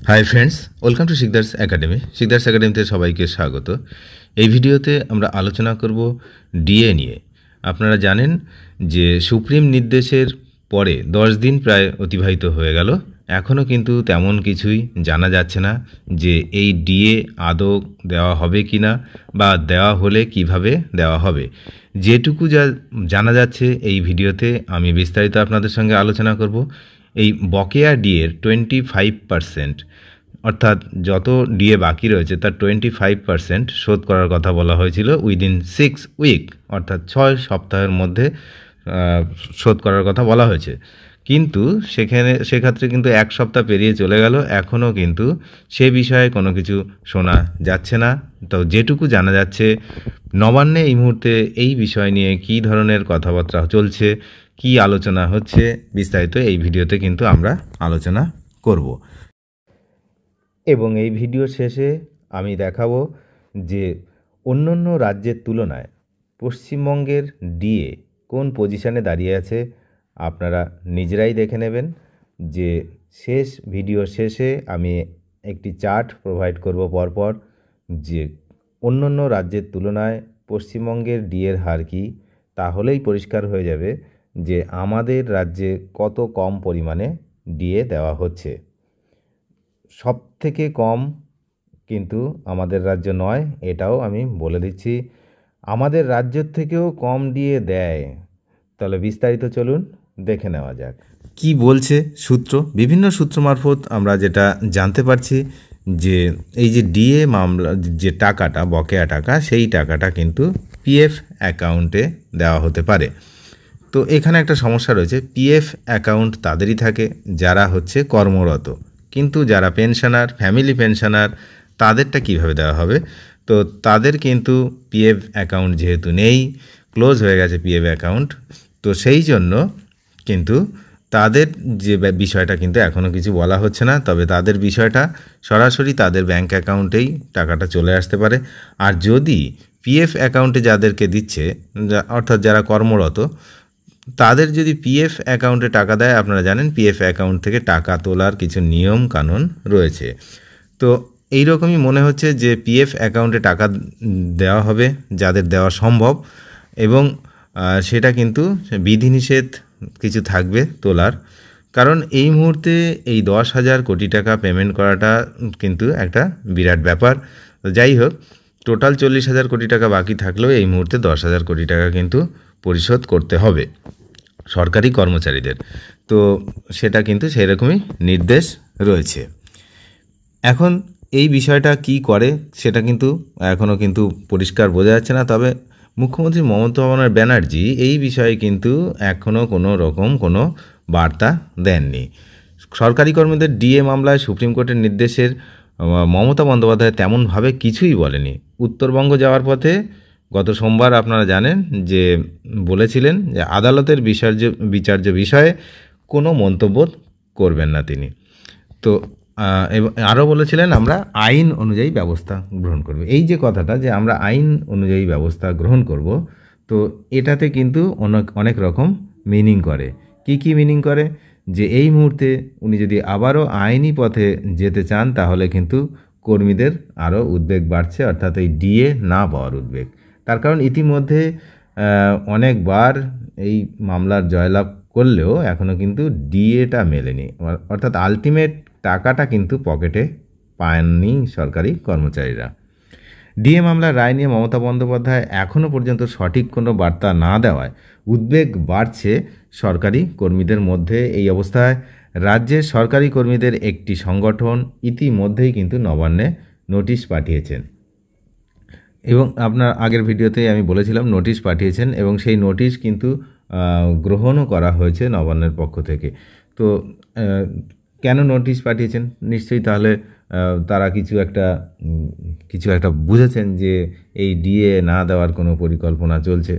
Hi friends, welcome to Sikdar's academy. Sikdar's একাডেমিতে সবাইকে স্বাগত। এই ভিডিওতে আমরা আলোচনা করব ডিএ নিয়ে। আপনারা জানেন যে সুপ্রিম নির্দেশের পরে 10 দিন প্রায় অতিবাহিত হয়ে গেল, এখনও কিন্তু তেমন কিছুই জানা যাচ্ছে না যে এই ডিএ আদৌ দেওয়া হবে কি না, বা দেওয়া হলে কিভাবে দেওয়া হবে। যেটুকু জানা যাচ্ছে এই ভিডিওতে আমি বিস্তারিত আপনাদের সঙ্গে আলোচনা করব। এই বকেয়া ডিএর 25%, অর্থাৎ যত ডিএ বাকি রয়েছে তার 25% শোধ করার কথা বলা হয়েছিল উইদিন 6 উইক, অর্থাৎ 6 সপ্তাহের মধ্যে শোধ করার কথা বলা হয়েছে। কিন্তু সেক্ষেত্রে কিন্তু 1 সপ্তাহ পেরিয়ে চলে গেল, এখনও কিন্তু সে বিষয়ে কোনো কিছু শোনা যাচ্ছে না। তো যেটুকু জানা যাচ্ছে, নবান্নে এই মুহূর্তে এই বিষয় নিয়ে কী ধরনের কথাবার্তা চলছে, কি আলোচনা হচ্ছে, বিস্তারিত এই ভিডিওতে কিন্তু আমরা আলোচনা করব। এবং এই ভিডিও শেষে আমি দেখাবো যে অন্যান্য রাজ্যের তুলনায় পশ্চিমবঙ্গের ডিএ কোন পজিশানে দাঁড়িয়ে আছে। আপনারা নিজেরাই দেখে নেবেন যে শেষ ভিডিও শেষে আমি একটি চার্ট প্রোভাইড করব পরপর, যে অন্যান্য রাজ্যের তুলনায় পশ্চিমবঙ্গের ডিএর হার কী। তাহলেই পরিষ্কার হয়ে যাবে যে আমাদের রাজ্যে কত কম পরিমাণে ডিএ দেওয়া হচ্ছে। সব থেকে কম কিন্তু আমাদের রাজ্য নয়, এটাও আমি বলে দিচ্ছি। আমাদের রাজ্যের থেকেও কম ডিএ দেয়। তাহলে বিস্তারিত চলুন দেখে নেওয়া যাক কি বলছে সূত্র। বিভিন্ন সূত্র মারফত আমরা যেটা জানতে পারছি যে এই যে ডিএ মামলা যে টাকাটা, বকেয়া টাকা, সেই টাকাটা কিন্তু পিএফ অ্যাকাউন্টে দেওয়া হতে পারে। তো এখানে একটা সমস্যা রয়েছে, পিএফ অ্যাকাউন্ট তাদেরই থাকে যারা হচ্ছে কর্মরত, কিন্তু যারা পেনশনার, ফ্যামিলি পেনশনার, তাদেরটা কিভাবে দেওয়া হবে। তো তাদের কিন্তু পিএফ অ্যাকাউন্ট যেহেতু নেই, ক্লোজ হয়ে গেছে পিএফ অ্যাকাউন্ট, তো সেই জন্য কিন্তু তাদের যে বিষয়টা কিন্তু এখনও কিছু বলা হচ্ছে না। তবে তাদের বিষয়টা সরাসরি তাদের ব্যাঙ্ক অ্যাকাউন্টেই টাকাটা চলে আসতে পারে। আর যদি পিএফ অ্যাকাউন্টে যাদেরকে দিচ্ছে, অর্থাৎ যারা কর্মরত, তাদের যদি পিএফ অ্যাকাউন্টে টাকা দেয়, আপনারা জানেন পিএফ অ্যাকাউন্ট থেকে টাকা তোলার কিছু নিয়ম কানুন রয়েছে। তো এই রকমই মনে হচ্ছে যে পিএফ অ্যাকাউন্টে টাকা দেওয়া হবে যাদের দেওয়া সম্ভব, এবং সেটা কিন্তু বিধিনিষেধ কিছু থাকবে তোলার। কারণ এই মুহূর্তে এই 10,000 কোটি টাকা পেমেন্ট করাটা কিন্তু একটা বিরাট ব্যাপার। তো যাই হোক, টোটাল 40,000 কোটি টাকা বাকি থাকলেও এই মুহূর্তে 10,000 কোটি টাকা কিন্তু পরিশোধ করতে হবে সরকারি কর্মচারীদের। তো সেটা কিন্তু সেই রকমই নির্দেশ রয়েছে। এখন এই বিষয়টা কি করে সেটা কিন্তু এখনও কিন্তু পরিষ্কার বোঝা যাচ্ছে না। তবে মুখ্যমন্ত্রী মমতা ব্যানার্জি এই বিষয়ে কিন্তু এখনও কোনো রকম কোনো বার্তা দেননি। সরকারি কর্মীদের ডিএ মামলায় সুপ্রিম কোর্টের নির্দেশের মমতা বন্দ্যোপাধ্যায় তেমনভাবে কিছুই বলেনি। উত্তরবঙ্গ যাওয়ার পথে গত সোমবার আপনারা জানেন যে বলেছিলেন যে আদালতের বিচার্য বিষয়ে কোনো মন্তব্য করবেন না তিনি। তো আরও বলেছিলেন আমরা আইন অনুযায়ী ব্যবস্থা গ্রহণ করব। এই যে কথাটা যে আমরা আইন অনুযায়ী ব্যবস্থা গ্রহণ করব, তো এটাতে কিন্তু অনেক রকম মিনিং করে। কি মিনিং করে, যে এই মুহূর্তে উনি যদি আবারও আইনি পথে যেতে চান, তাহলে কিন্তু কর্মীদের আরও উদ্বেগ বাড়ছে, অর্থাৎ এই ডিএ না পাওয়ার উদ্বেগ। তার কারণ ইতিমধ্যে অনেকবার এই মামলার জয়লাভ করলেও এখনও কিন্তু ডিএটা মেলেনি, অর্থাৎ আলটিমেট টাকাটা কিন্তু পকেটে পায়নি সরকারি কর্মচারীরা। ডিএ মামলার রায় নিয়ে মমতা বন্দ্যোপাধ্যায় এখনও পর্যন্ত সঠিক কোনো বার্তা না দেওয়ায় উদ্বেগ বাড়ছে সরকারি কর্মীদের মধ্যে। এই অবস্থায় রাজ্যের সরকারি কর্মীদের একটি সংগঠন ইতিমধ্যেই কিন্তু নবান্নে নোটিশ পাঠিয়েছেন, এবং আপনার আগের ভিডিওতেই আমি বলেছিলাম নোটিশ পাঠিয়েছেন, এবং সেই নোটিশ কিন্তু গ্রহণও করা হয়েছে নবান্নের পক্ষ থেকে। তো কেন নোটিশ পাঠিয়েছেন, নিশ্চয়ই তাহলে তারা কিছু একটা বুঝেছেন যে এই ডিএ না দেওয়ার কোনো পরিকল্পনা চলছে।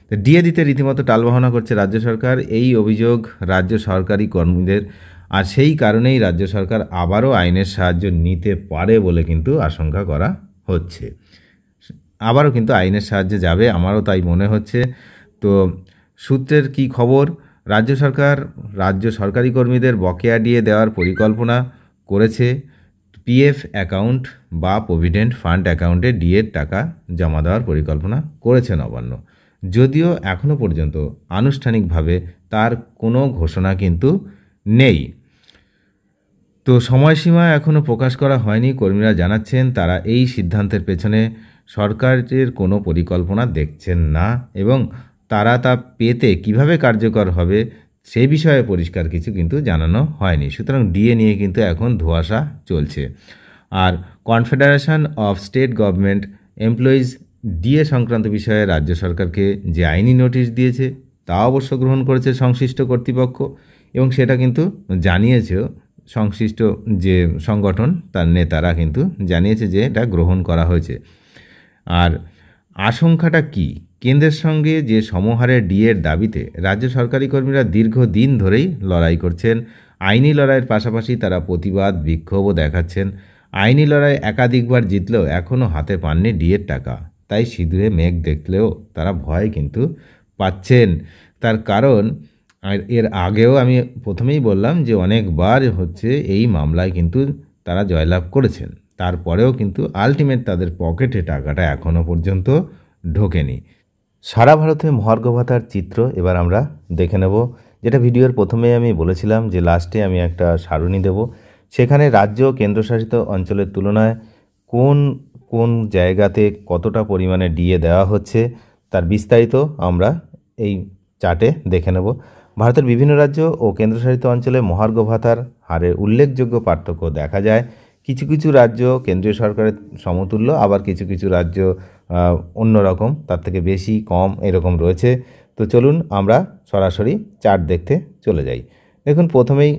তো ডিএ দিতে রীতিমতো টালবাহানা করছে রাজ্য সরকার, এই অভিযোগ রাজ্য সরকারি কর্মীদের। আর সেই কারণেই রাজ্য সরকার আবারও আইনের সাহায্য নিতে পারে বলে কিন্তু আশঙ্কা করা হচ্ছে। আবারও কিন্তু আইনের সাহায্যে যাবে, আমারও তাই মনে হচ্ছে। তো সূত্রের কি খবর, রাজ্য সরকার রাজ্য সরকারি কর্মীদের বকেয়া ডিএ দেওয়ার পরিকল্পনা করেছে পিএফ অ্যাকাউন্ট বা প্রভিডেন্ট ফান্ড অ্যাকাউন্টে ডিএর টাকা জমা দেওয়ার পরিকল্পনা করেছে নবান্ন, যদিও এখনও পর্যন্ত আনুষ্ঠানিকভাবে তার কোনো ঘোষণা কিন্তু নেই। তো সময়সীমা এখনও প্রকাশ করা হয়নি। কর্মীরা জানাচ্ছেন তারা এই সিদ্ধান্তের পেছনে সরকারের কোনো পরিকল্পনা দেখছেন না এবং তারা তা পেতে কিভাবে কার্যকর হবে সে বিষয়ে পরিষ্কার কিছু কিন্তু জানানো হয়নি। সুতরাং ডিএ নিয়ে কিন্তু এখন ধোঁয়াশা চলছে। আর confederation of state government employees DA সংক্রান্ত বিষয়ে রাজ্য সরকারকে যে আইনি নোটিশ দিয়েছে তা অবশ্য গ্রহণ করেছে সংশ্লিষ্ট কর্তৃপক্ষ এবং সেটা কিন্তু জানিয়েছেও সংশ্লিষ্ট যে সংগঠন তার নেতারা কিন্তু জানিয়েছে যে এটা গ্রহণ করা হয়েছে। আর আশঙ্কাটা কি? কেন্দ্রের সঙ্গে যে সমহারে ডিএর দাবিতে রাজ্য সরকারি কর্মীরা দীর্ঘদিন ধরেই লড়াই করছেন। আইনি লড়াইয়ের পাশাপাশি তারা প্রতিবাদ বিক্ষোভও দেখাচ্ছেন। আইনি লড়াই একাধিকবার জিতলেও এখনও হাতে পাননি ডিএর টাকা, তাই সিঁদুরে মেঘ দেখলেও তারা ভয় কিন্তু পাচ্ছেন। তার কারণ এর আগেও আমি প্রথমেই বললাম যে অনেকবার হচ্ছে এই মামলায় কিন্তু তারা জয়লাভ করেছেন, তারপরেও কিন্তু আলটিমেট তাদের পকেটে টাকাটা এখনও পর্যন্ত ঢোকেনি। সারা ভারতে মহার্ঘ ভাতার চিত্র এবার আমরা দেখে নেব, যেটা ভিডিওর প্রথমেই আমি বলেছিলাম যে লাস্টে আমি একটা সারণী দেব, সেখানে রাজ্য কেন্দ্রশাসিত অঞ্চলের তুলনায় কোন কোন জায়গাতে কতটা পরিমাণে ডিএ দেওয়া হচ্ছে তার বিস্তারিত আমরা এই চার্টে দেখে নেব। ভারতের বিভিন্ন রাজ্য ও কেন্দ্রশাসিত অঞ্চলে মহার্ঘ ভাতার হারে উল্লেখযোগ্য পার্থক্য দেখা যায়। কিছু কিছু রাজ্য কেন্দ্রীয় সরকারের সমতুল্য, আবার কিছু কিছু রাজ্য অন্যরকম, তার থেকে বেশি কম এরকম রয়েছে। তো চলুন আমরা সরাসরি চার্ট দেখতে চলে যাই। দেখুন প্রথমেই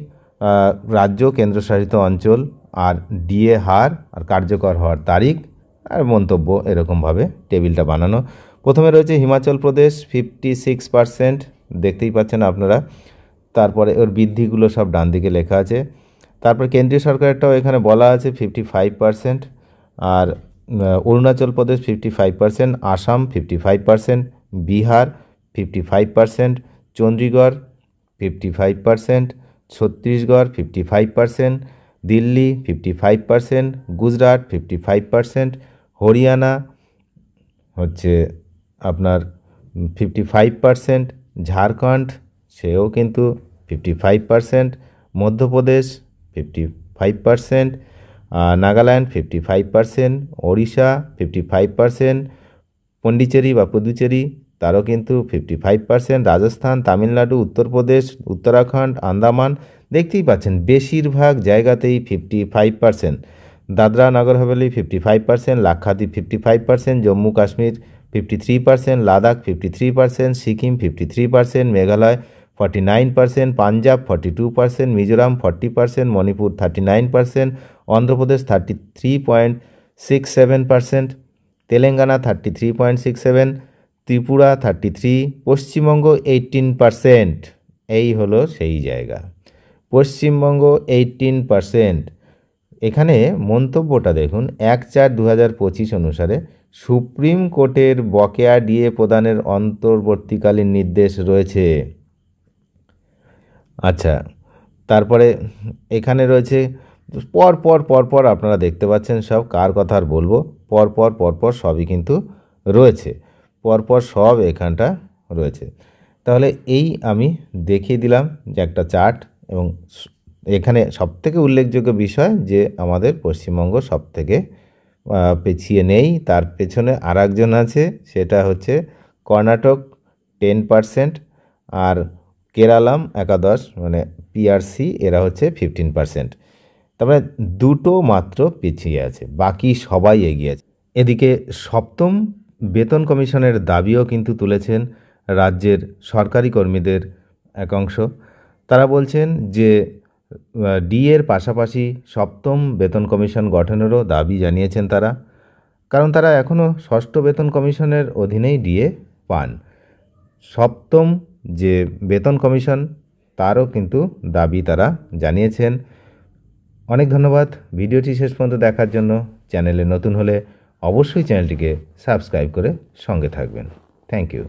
রাজ্য কেন্দ্রশাসিত অঞ্চল আর ডিএ হার আর কার্যকর হওয়ার তারিখ আর মন্তব্য এরকমভাবে টেবিলটা বানানো। প্রথমে রয়েছে হিমাচল প্রদেশ 56%, দেখতেই পাচ্ছেন আপনারা। তারপরে ওর বৃদ্ধিগুলো সব ডান দিকে লেখা আছে। তারপর কেন্দ্রীয় সরকারেরটাও এখানে বলা আছে 55%, আর অরুণাচল প্রদেশ 55%, আসাম 55%, বিহার 55%, চণ্ডীগড় 55%, ছত্তিশগড় 55%, দিল্লি 55%, গুজরাট 55%, হরিয়ানা হচ্ছে আপনার 55%, ঝাড়খণ্ড সেও কিন্তু 55%, মধ্যপ্রদেশ 55%, নাগাল্যান্ড 55%, ওড়িশা 55%, পন্ডিচেরি বা পুদুচেরি তারও কিন্তু 55%, রাজস্থান, তামিলনাড়ু, উত্তরপ্রদেশ, উত্তরাখণ্ড, আন্দামান দেখতেই পাচ্ছেন বেশিরভাগ জায়গাতেই 55%, দাদরা নগর হাভেলি 55%, লাক্ষাদ্বীপ 55%, জম্মু কাশ্মীর 53%, লাদাখ 53%, সিকিম 53%, মেঘালয় 49%, পাঞ্জাব 42%, মিজোরাম 40%, মণিপুর 39%, অন্ধ্রপ্রদেশ 33.67%, তেলেঙ্গানা 33.67%, ত্রিপুরা 33%, পশ্চিমবঙ্গ 18%। এই হলো সেই জায়গা, পশ্চিমবঙ্গ 18%। এখানে মন্তব্যটা দেখুন, 1/4/2025 অনুসারে সুপ্রিম কোর্টের বকেয়া ডিএ প্রদানের অন্তর্বর্তীকালীন নির্দেশ রয়েছে। আচ্ছা, তারপরে এখানে রয়েছে পরপর আপনারা দেখতে পাচ্ছেন সব, কার কথা আর বলবো, পরপর সবই কিন্তু রয়েছে, পরপর সব এখানটা রয়েছে। তাহলে এই আমি দেখিয়ে দিলাম যে একটা চার্ট, এবং এখানে সবথেকে উল্লেখযোগ্য বিষয় যে আমাদের পশ্চিমবঙ্গ সবথেকে পিছিয়ে নেই, তার পেছনে আর একজন আছে, সেটা হচ্ছে কর্ণাটক 10%, আর কেরালাম একাদশ মানে পিআরসি এরা হচ্ছে 15%। তারপরে দুটো মাত্র পিছিয়ে আছে, বাকি সবাই এগিয়ে আছে। এদিকে সপ্তম বেতন কমিশনের দাবিও কিন্তু তুলেছেন রাজ্যের সরকারি কর্মীদের একাংশ। তারা বলছেন যে ডিএর পাশাপাশি সপ্তম বেতন কমিশন গঠনেরও দাবি জানিয়েছেন তারা, কারণ তারা এখনও ষষ্ঠ বেতন কমিশনের অধীনেই ডিএ পান। সপ্তম যে বেতন কমিশন তারও কিন্তু দাবি তারা জানিয়েছেন। অনেক ধন্যবাদ ভিডিওটি শেষ পর্যন্ত দেখার জন্য। চ্যানেলে নতুন হলে অবশ্যই চ্যানেলটিকে সাবস্ক্রাইব করে সঙ্গে থাকবেন। Thank you.